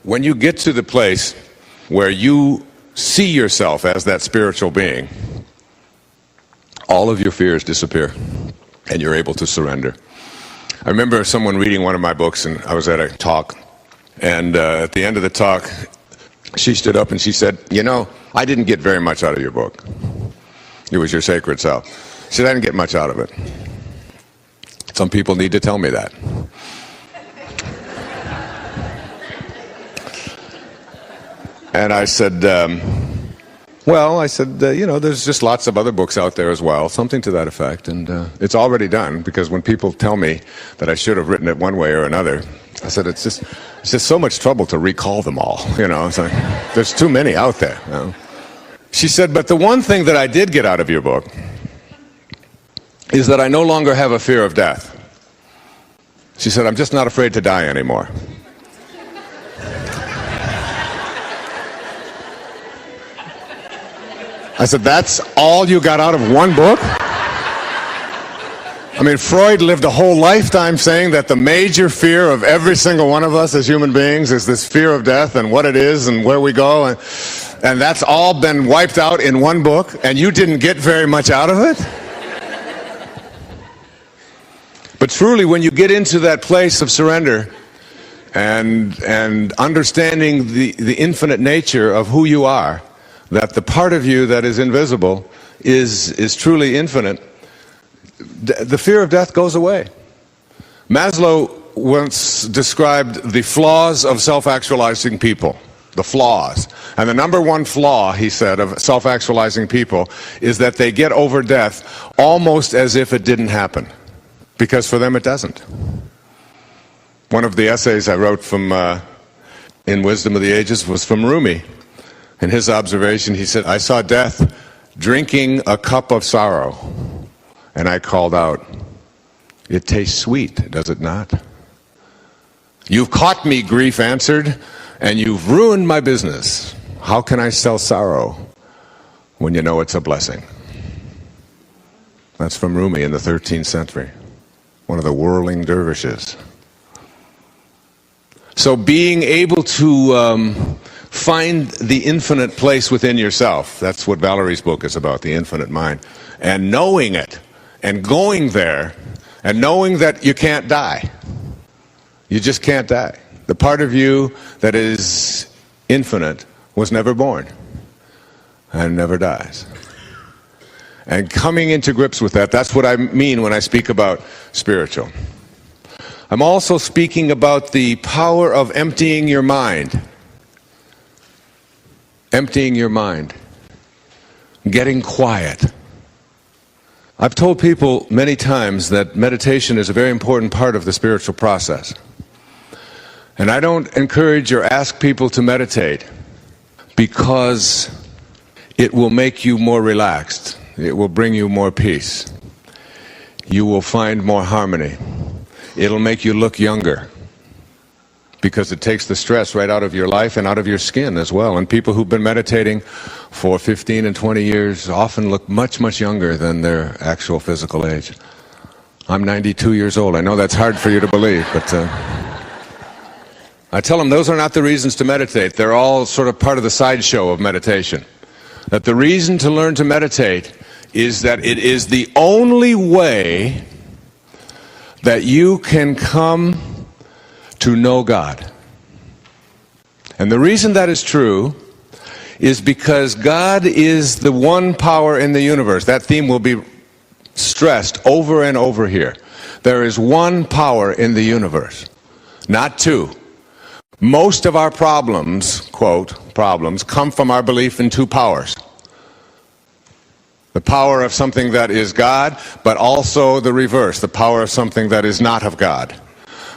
When you get to the place where you see yourself as that spiritual being, all of your fears disappear and you're able to surrender. I remember someone reading one of my books, and I was at a talk, and at the end of the talk, she stood up and she said, "You know, I didn't get very much out of your book. It was your sacred self." She said, "I didn't get much out of it. Some people need to tell me that." And I said, you know, there's just lots of other books out there as well, something to that effect. And it's already done, because when people tell me that I should have written it one way or another, I said, it's just so much trouble to recall them all. You know, it's like, there's too many out there. You know? She said, "But the one thing that I did get out of your book is that I no longer have a fear of death." She said, "I'm just not afraid to die anymore." I said, "That's all you got out of one book?" I mean, Freud lived a whole lifetime saying that the major fear of every single one of us as human beings is this fear of death and what it is and where we go. And that's all been wiped out in one book, and you didn't get very much out of it? But truly, when you get into that place of surrender and understanding the infinite nature of who you are, that the part of you that is invisible is truly infinite, the fear of death goes away. Maslow once described the flaws of self-actualizing people, the flaws. And the number one flaw, he said, of self-actualizing people is that they get over death almost as if it didn't happen, because for them it doesn't. One of the essays I wrote from in Wisdom of the Ages was from Rumi. In his observation, he said, "I saw death drinking a cup of sorrow, and I called out, 'It tastes sweet, does it not?' 'You've caught me,' grief answered, 'and you've ruined my business. How can I sell sorrow when you know it's a blessing?'" That's from Rumi in the 13th century, one of the whirling dervishes. So being able to find the infinite place within yourself, that's what Valerie's book is about, the infinite mind, and knowing it, and going there, and knowing that you can't die. You just can't die. The part of you that is infinite was never born, and never dies. And coming into grips with that, that's what I mean when I speak about spiritual. I'm also speaking about the power of emptying your mind. Emptying your mind. Getting quiet. I've told people many times that meditation is a very important part of the spiritual process. And I don't encourage or ask people to meditate because it will make you more relaxed. It will bring you more peace. You will find more harmony. It'll make you look younger, because it takes the stress right out of your life and out of your skin as well. And people who've been meditating for 15 and 20 years often look much, much younger than their actual physical age. I'm 92 years old. I know that's hard for you to believe, but I tell them those are not the reasons to meditate. They're all sort of part of the sideshow of meditation. That the reason to learn to meditate is that it is the only way that you can come to know God. And the reason that is true is because God is the one power in the universe. That theme will be stressed over and over here. There is one power in the universe, not two. Most of our problems, quote, problems, come from our belief in two powers. The power of something that is God, but also the reverse, the power of something that is not of God.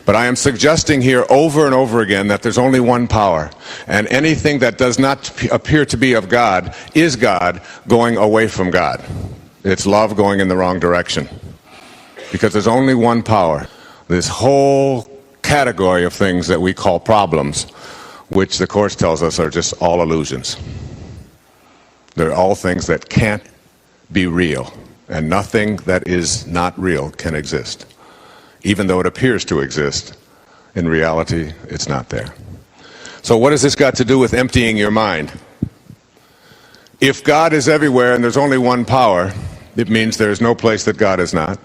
But I am suggesting here over and over again that there's only one power, and anything that does not appear to be of God is God going away from God. It's love going in the wrong direction, because there's only one power. This whole category of things that we call problems, which the Course tells us are just all illusions. They're all things that can't be real, and nothing that is not real can exist. Even though it appears to exist, in reality, it's not there. So what has this got to do with emptying your mind? If God is everywhere and there's only one power, it means there's no place that God is not.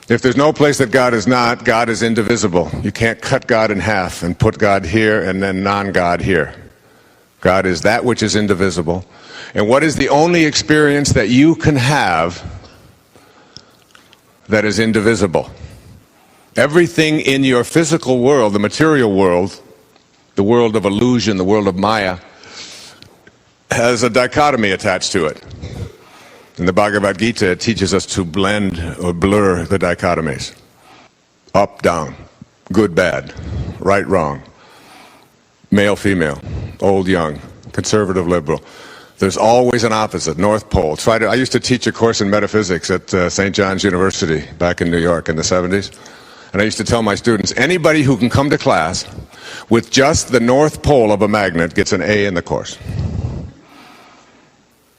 If there's no place that God is not, God is indivisible. You can't cut God in half and put God here and then non-God here. God is that which is indivisible. And what is the only experience that you can have that is indivisible? Everything in your physical world, the material world, the world of illusion, the world of Maya, has a dichotomy attached to it. In the Bhagavad Gita, it teaches us to blend or blur the dichotomies. Up, down, good, bad, right, wrong, male, female, old, young, conservative, liberal. There's always an opposite, North Pole. I used to teach a course in metaphysics at St. John's University back in New York in the 70s. And I used to tell my students, anybody who can come to class with just the North Pole of a magnet gets an A in the course.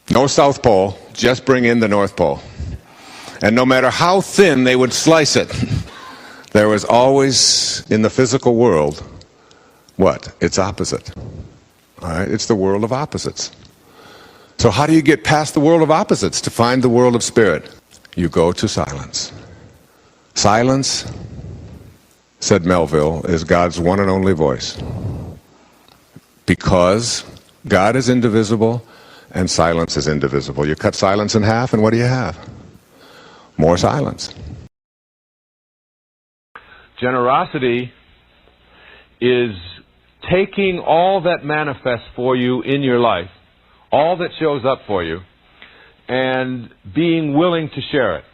No South Pole, just bring in the North Pole. And no matter how thin they would slice it, there was always, in the physical world, what? Its opposite. All right? It's the world of opposites. So how do you get past the world of opposites to find the world of spirit? You go to silence. Silence, said Melville, is God's one and only voice. Because God is indivisible and silence is indivisible. You cut silence in half and what do you have? More silence. Generosity is taking all that manifests for you in your life, all that shows up for you, and being willing to share it.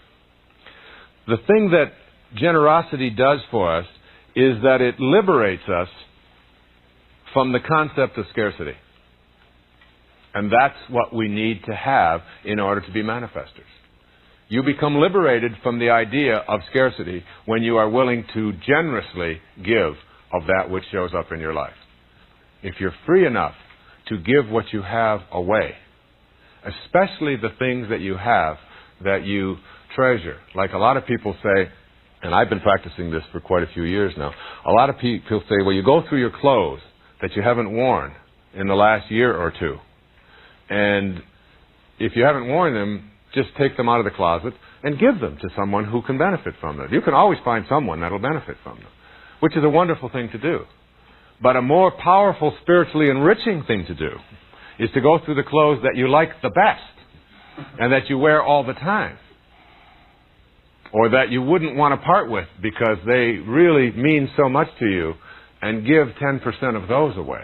The thing that generosity does for us is that it liberates us from the concept of scarcity. And that's what we need to have in order to be manifestors. You become liberated from the idea of scarcity when you are willing to generously give of that which shows up in your life. If you're free enough to give what you have away, especially the things that you have that you treasure. Like a lot of people say, and I've been practicing this for quite a few years now, a lot of people say, well, you go through your clothes that you haven't worn in the last year or two. And if you haven't worn them, just take them out of the closet and give them to someone who can benefit from them. You can always find someone that will benefit from them, which is a wonderful thing to do. But a more powerful, spiritually enriching thing to do is to go through the clothes that you like the best and that you wear all the time, or that you wouldn't want to part with because they really mean so much to you, and give 10% of those away.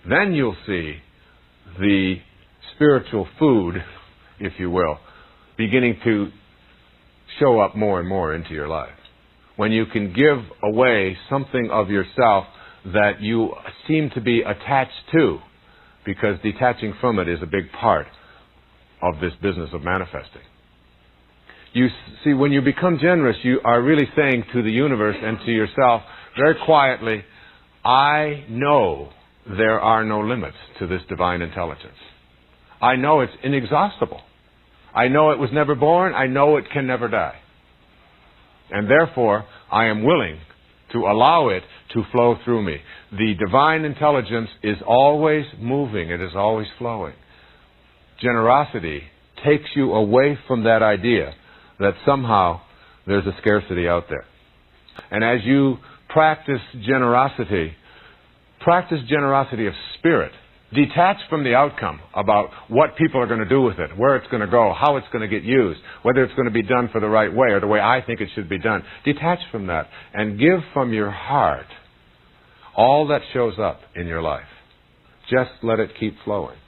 Then you'll see the spiritual food, if you will, beginning to show up more and more into your life. When you can give away something of yourself that you seem to be attached to, because detaching from it is a big part of this business of manifesting. You see, when you become generous, you are really saying to the universe and to yourself very quietly, I know there are no limits to this divine intelligence. I know it's inexhaustible. I know it was never born. I know it can never die. And therefore, I am willing to allow it to flow through me. The divine intelligence is always moving. It is always flowing. Generosity takes you away from that idea that somehow there's a scarcity out there. And as you practice generosity of spirit, detached from the outcome about what people are going to do with it, where it's going to go, how it's going to get used, whether it's going to be done for the right way or the way I think it should be done. Detach from that and give from your heart all that shows up in your life. Just let it keep flowing.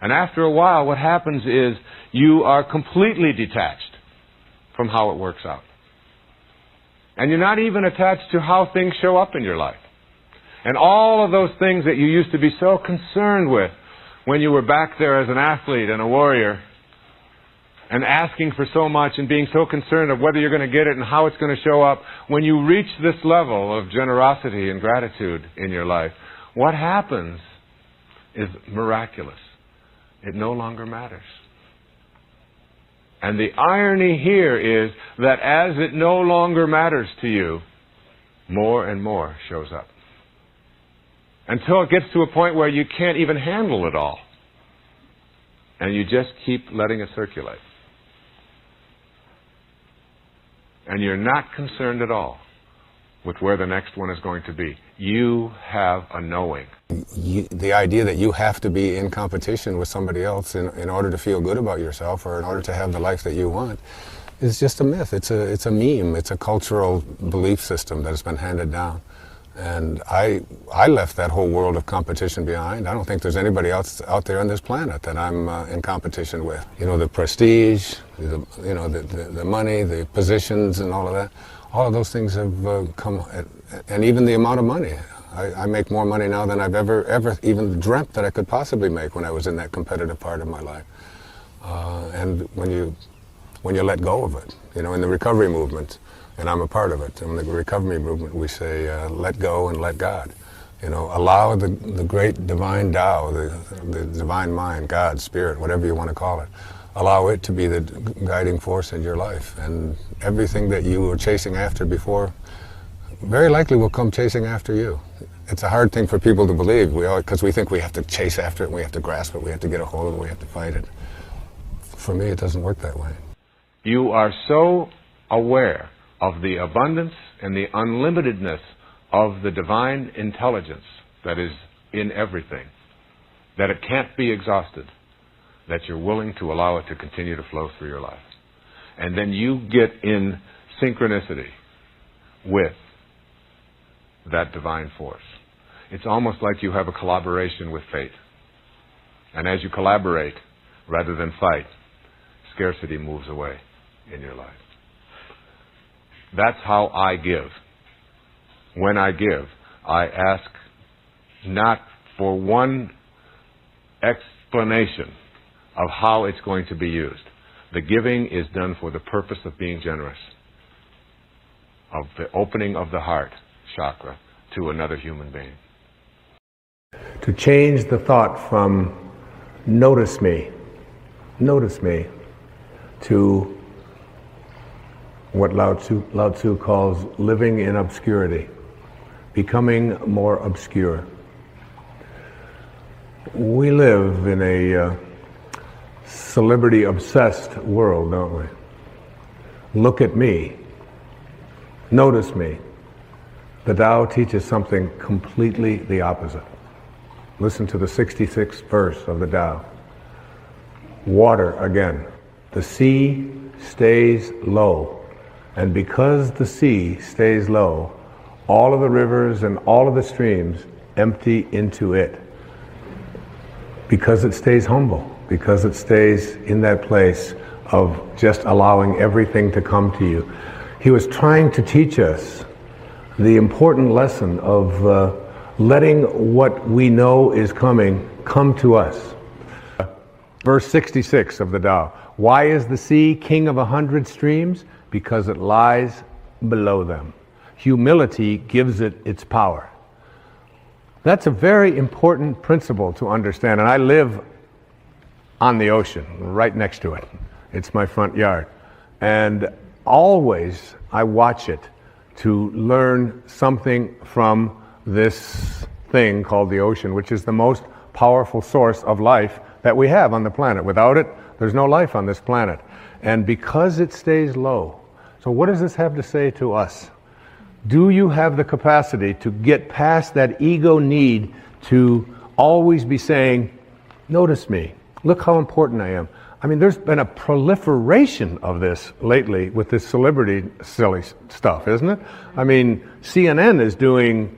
And after a while, what happens is you are completely detached from how it works out. And you're not even attached to how things show up in your life. And all of those things that you used to be so concerned with when you were back there as an athlete and a warrior and asking for so much and being so concerned of whether you're going to get it and how it's going to show up, when you reach this level of generosity and gratitude in your life, what happens is miraculous. It no longer matters. And the irony here is that as it no longer matters to you, more and more shows up. until it gets to a point where you can't even handle it all. And you just keep letting it circulate. And you're not concerned at all with where the next one is going to be. You have a knowing. The idea that you have to be in competition with somebody else in order to feel good about yourself or in order to have the life that you want is just a myth. It's a meme. It's a cultural belief system that has been handed down. And I left that whole world of competition behind. I don't think there's anybody else out there on this planet that I'm in competition with. You know, the prestige, the money, the positions and all of that. All of those things have come, and even the amount of money. I make more money now than I've ever even dreamt that I could possibly make when I was in that competitive part of my life. And when you let go of it, you know, in the recovery movement, and I'm a part of it. In the recovery movement, we say, let go and let God. You know, allow the great divine Tao, the divine mind, God, Spirit, whatever you want to call it, allow it to be the guiding force in your life. And everything that you were chasing after before very likely will come chasing after you. It's a hard thing for people to believe, because we think we have to chase after it, we have to grasp it, we have to get a hold of it, we have to fight it. For me, it doesn't work that way. You are so aware of the abundance and the unlimitedness of the divine intelligence that is in everything, that it can't be exhausted, that you're willing to allow it to continue to flow through your life. And then you get in synchronicity with that divine force. It's almost like you have a collaboration with fate. And as you collaborate, rather than fight, scarcity moves away in your life. That's how I give. When I give, I ask not for one explanation of how it's going to be used. The giving is done for the purpose of being generous, of the opening of the heart chakra to another human being. To change the thought from notice me, to what Lao Tzu calls living in obscurity, becoming more obscure. We live in a celebrity-obsessed world, don't we? Look at me. Notice me. The Tao teaches something completely the opposite. Listen to the 66th verse of the Tao. Water again. The sea stays low. And because the sea stays low, all of the rivers and all of the streams empty into it. Because it stays humble. Because it stays in that place of just allowing everything to come to you. He was trying to teach us the important lesson of letting what we know is coming come to us. Verse 66 of the Tao. Why is the sea king of 100 streams? Because it lies below them. Humility gives it its power. That's a very important principle to understand. And I live on the ocean, right next to it. It's my front yard. And always I watch it to learn something from this thing called the ocean, which is the most powerful source of life that we have on the planet. Without it, there's no life on this planet. And because it stays low, so what does this have to say to us? Do you have the capacity to get past that ego need to always be saying, notice me, look how important I am? I mean, there's been a proliferation of this lately with this celebrity silly stuff, isn't it? I mean, CNN is doing,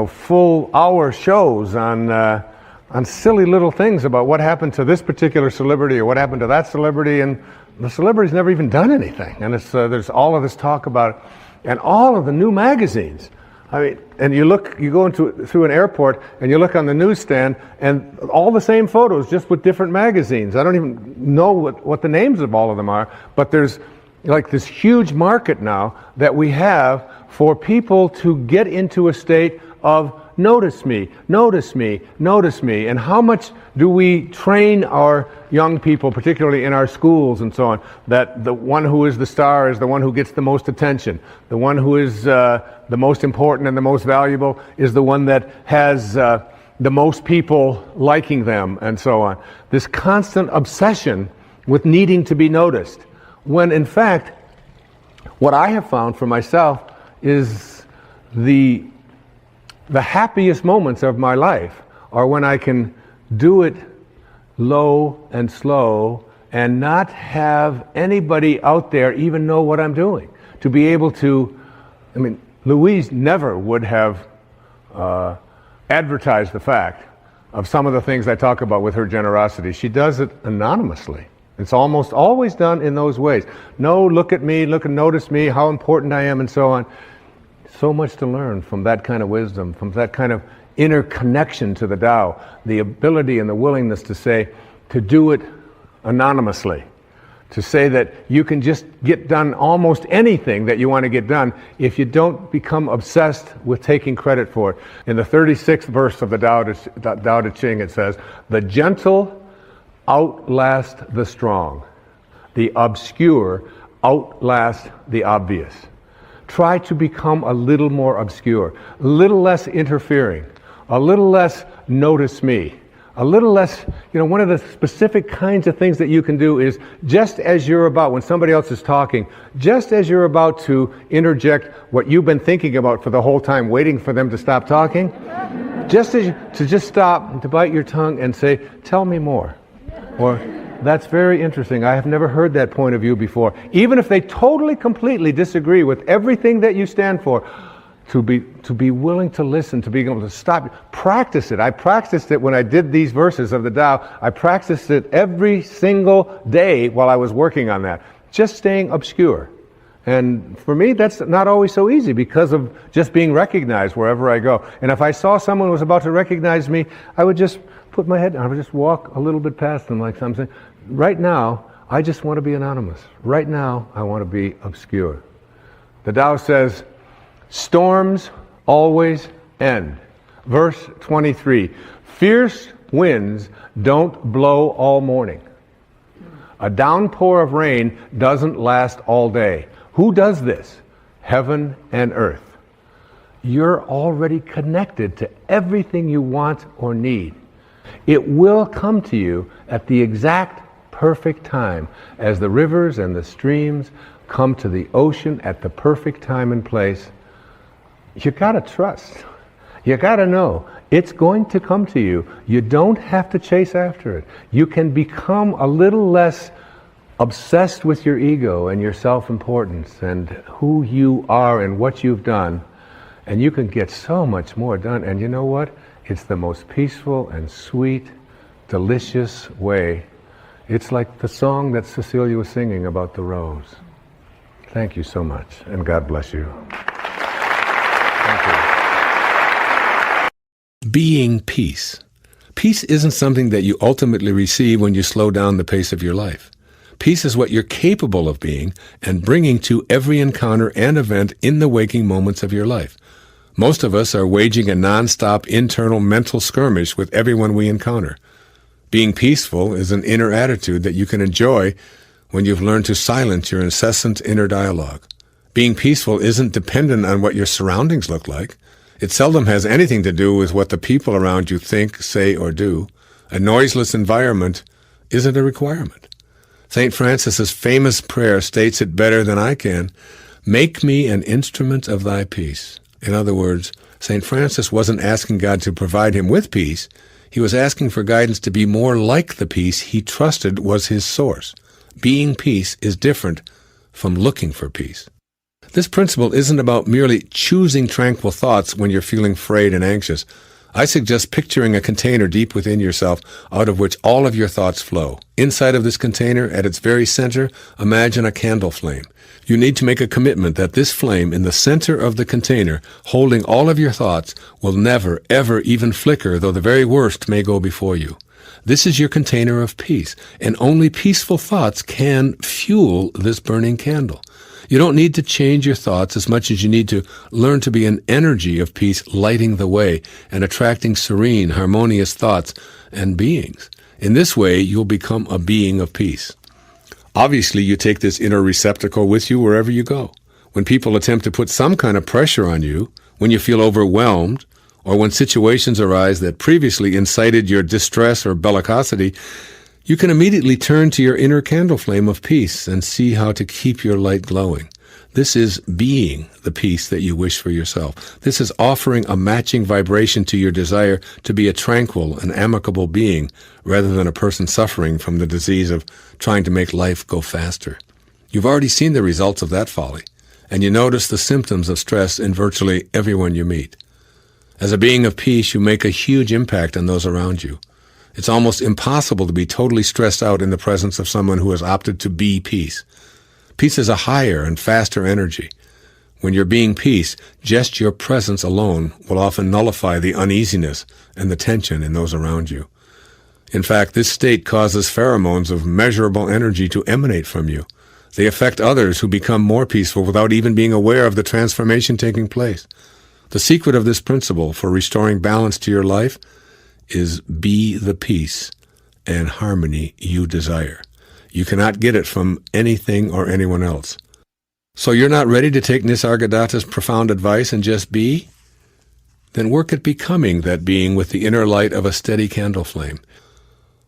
full hour shows on silly little things about what happened to this particular celebrity or what happened to that celebrity, and the celebrity's never even done anything. And there's all of this talk about it. And all of the new magazines. I mean, and you go through an airport and you look on the newsstand and all the same photos, just with different magazines. I don't even know what the names of all of them are, but there's like this huge market now that we have for people to get into a state of notice me, notice me, notice me. And how much do we train our young people, particularly in our schools and so on, that the one who is the star is the one who gets the most attention. The one who is the most important and the most valuable is the one that has the most people liking them and so on. This constant obsession with needing to be noticed. When in fact, what I have found for myself is the happiest moments of my life are when I can do it low and slow and not have anybody out there even know what I'm doing. To be able to, I mean, Louise never would have advertised the fact of some of the things I talk about with her generosity. She does it anonymously. It's almost always done in those ways. No, look at me, look and notice me, how important I am, and so on. So much to learn from that kind of wisdom, from that kind of inner connection to the Tao, the ability and the willingness to say, to do it anonymously, to say that you can just get done almost anything that you want to get done if you don't become obsessed with taking credit for it. In the 36th verse of the Tao Te Ching, it says, "The gentle outlast the strong. The obscure outlast the obvious." Try to become a little more obscure, a little less interfering, a little less notice me, a little less, one of the specific kinds of things that you can do is just as you're about, when somebody else is talking, just as you're about to interject what you've been thinking about for the whole time, waiting for them to stop talking, to just stop and to bite your tongue and say, "Tell me more." Or, "That's very interesting. I have never heard that point of view before." Even if they totally, completely disagree with everything that you stand for, to be willing to listen, to be able to stop. Practice it. I practiced it when I did these verses of the Tao. I practiced it every single day while I was working on that. Just staying obscure. And for me, that's not always so easy because of just being recognized wherever I go. And if I saw someone who was about to recognize me, I would just put my head down. I would just walk a little bit past them like something. Right now, I just want to be anonymous. Right now, I want to be obscure. The Tao says, storms always end. Verse 23, fierce winds don't blow all morning. A downpour of rain doesn't last all day. Who does this? Heaven and earth. You're already connected to everything you want or need. It will come to you at the exact perfect time, as the rivers and the streams come to the ocean at the perfect time and place. You gotta trust. You gotta know it's going to come to you. You don't have to chase after it. You can become a little less obsessed with your ego and your self-importance and who you are and what you've done, and you can get so much more done. And you know what? It's the most peaceful and sweet, delicious way. It's like the song that Cecilia was singing about the rose. Thank you so much, and God bless you. Thank you. Being peace. Peace isn't something that you ultimately receive when you slow down the pace of your life. Peace is what you're capable of being and bringing to every encounter and event in the waking moments of your life. Most of us are waging a non-stop internal mental skirmish with everyone we encounter. Being peaceful is an inner attitude that you can enjoy when you've learned to silence your incessant inner dialogue. Being peaceful isn't dependent on what your surroundings look like. It seldom has anything to do with what the people around you think, say, or do. A noiseless environment isn't a requirement. St. Francis's famous prayer states it better than I can. Make me an instrument of thy peace. In other words, St. Francis wasn't asking God to provide him with peace. He was asking for guidance to be more like the peace he trusted was his source. Being peace is different from looking for peace. This principle isn't about merely choosing tranquil thoughts when you're feeling frayed and anxious. I suggest picturing a container deep within yourself out of which all of your thoughts flow. Inside of this container, at its very center, imagine a candle flame. You need to make a commitment that this flame in the center of the container, holding all of your thoughts, will never, ever even flicker, though the very worst may go before you. This is your container of peace, and only peaceful thoughts can fuel this burning candle. You don't need to change your thoughts as much as you need to learn to be an energy of peace lighting the way and attracting serene, harmonious thoughts and beings. In this way, you'll become a being of peace. Obviously, you take this inner receptacle with you wherever you go. When people attempt to put some kind of pressure on you, when you feel overwhelmed, or when situations arise that previously incited your distress or bellicosity, you can immediately turn to your inner candle flame of peace and see how to keep your light glowing. This is being the peace that you wish for yourself. This is offering a matching vibration to your desire to be a tranquil and amicable being rather than a person suffering from the disease of trying to make life go faster. You've already seen the results of that folly, and you notice the symptoms of stress in virtually everyone you meet. As a being of peace, you make a huge impact on those around you. It's almost impossible to be totally stressed out in the presence of someone who has opted to be peace. Peace is a higher and faster energy. When you're being peace, just your presence alone will often nullify the uneasiness and the tension in those around you. In fact, this state causes pheromones of measurable energy to emanate from you. They affect others who become more peaceful without even being aware of the transformation taking place. The secret of this principle for restoring balance to your life is be the peace and harmony you desire. You cannot get it from anything or anyone else. So you're not ready to take Nisargadatta's profound advice and just be? Then work at becoming that being with the inner light of a steady candle flame.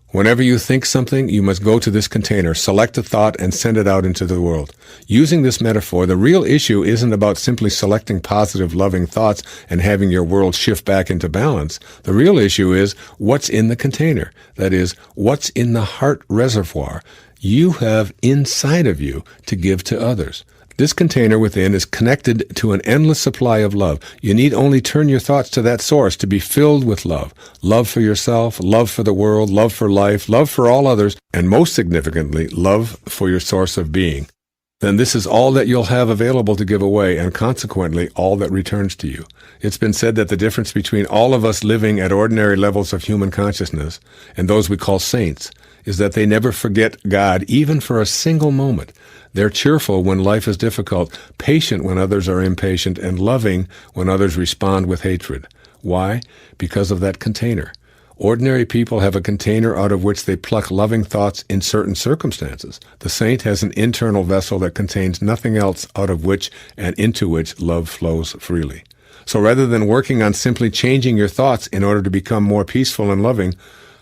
Whenever you think something, you must go to this container, select a thought, and send it out into the world. Using this metaphor, the real issue isn't about simply selecting positive, loving thoughts and having your world shift back into balance. The real issue is what's in the container. That is, what's in the heart reservoir you have inside of you to give to others. This container within is connected to an endless supply of love. You need only turn your thoughts to that source to be filled with love. Love for yourself, love for the world, love for life, love for all others, and most significantly, love for your source of being. Then this is all that you'll have available to give away, and consequently, all that returns to you. It's been said that the difference between all of us living at ordinary levels of human consciousness and those we call saints is that they never forget God even for a single moment. They're cheerful when life is difficult, patient when others are impatient, and loving when others respond with hatred. Why? Because of that container. Ordinary people have a container out of which they pluck loving thoughts in certain circumstances. The saint has an internal vessel that contains nothing else out of which and into which love flows freely. So rather than working on simply changing your thoughts in order to become more peaceful and loving,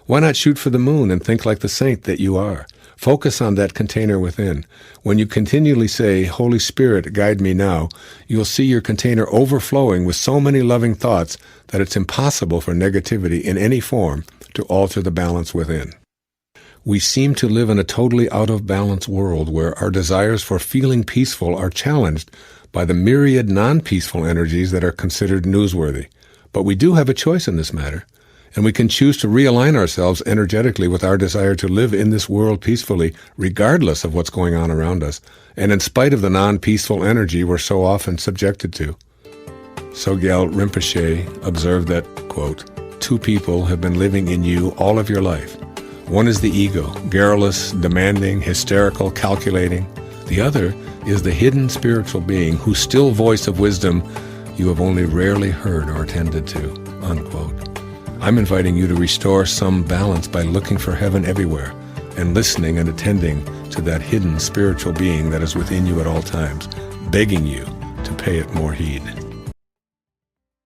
why not shoot for the moon and think like the saint that you are? Focus on that container within. When you continually say, Holy Spirit, guide me now, you'll see your container overflowing with so many loving thoughts that it's impossible for negativity in any form to alter the balance within. We seem to live in a totally out-of-balance world where our desires for feeling peaceful are challenged by the myriad non-peaceful energies that are considered newsworthy. But we do have a choice in this matter. And we can choose to realign ourselves energetically with our desire to live in this world peacefully, regardless of what's going on around us, and in spite of the non-peaceful energy we're so often subjected to. Sogyal Rinpoche observed that, quote, 2 people have been living in you all of your life. One is the ego, garrulous, demanding, hysterical, calculating. The other is the hidden spiritual being whose still voice of wisdom you have only rarely heard or attended to, unquote. I'm inviting you to restore some balance by looking for heaven everywhere and listening and attending to that hidden spiritual being that is within you at all times, begging you to pay it more heed.